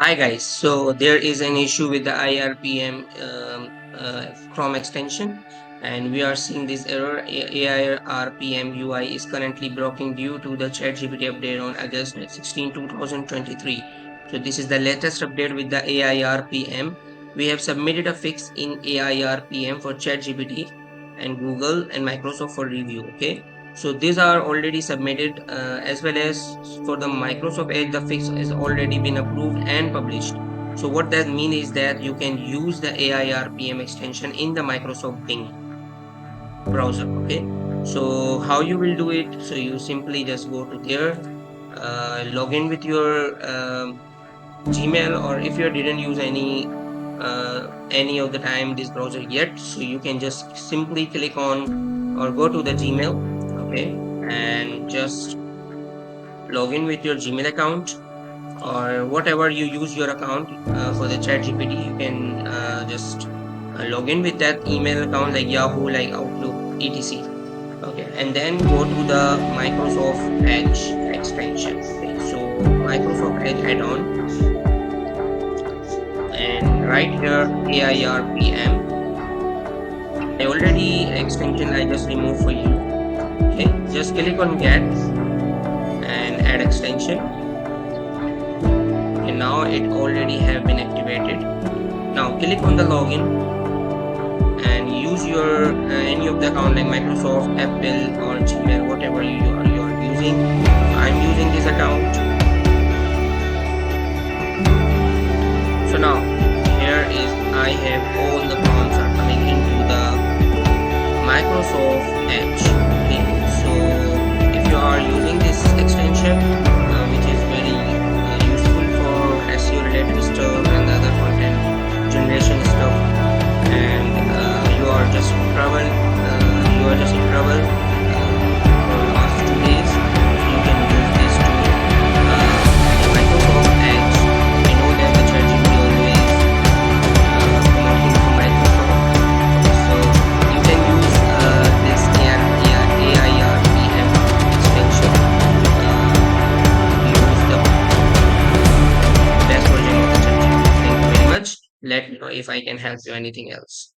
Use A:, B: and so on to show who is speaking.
A: Hi guys, so there is an issue with the IRPM Chrome extension, and we are seeing this error. AIRPM UI is currently blocking due to the ChatGPT update on August 16, 2023. So this is the latest update with the AIRPM. We have submitted a fix in AIRPM for ChatGPT and Google and Microsoft for review. Okay, so these are already submitted, as well as for the Microsoft Edge, the fix has already been approved and published. So what that means is that you can use the AIRPM extension in the Microsoft Bing browser. Okay. So how you will do it? So you simply just go to there, log in with your Gmail, or if you didn't use any of the time this browser yet, so you can just simply click on or go to the Gmail. Okay, and just log in with your Gmail account or whatever you use your account for the chat gpt. You can just log in with that email account like Yahoo, like Outlook, etc. Okay, and then go to the Microsoft Edge extension. Okay, so Microsoft Edge add-on, and right here AIRPM. I already extension I just removed for you. Okay, just click on get and add extension. Okay, now it already have been activated. Now click on the login and use your any of the account like Microsoft, Apple, or Gmail, whatever you are using. So I'm using this account. So now here is I have all the prompts are coming into the Microsoft Edge. Okay, so if you are using this extension, which is very useful for SEO related stuff and other content generation stuff, and you are just in trouble for the last 2 days, so you can use this to the Microsoft Edge. I know that the ChatGPT always promoting to Microsoft, so you can use this AIRPM extension to use the best version of the ChatGPT. Thank you very much. Let me know if I can help you anything else.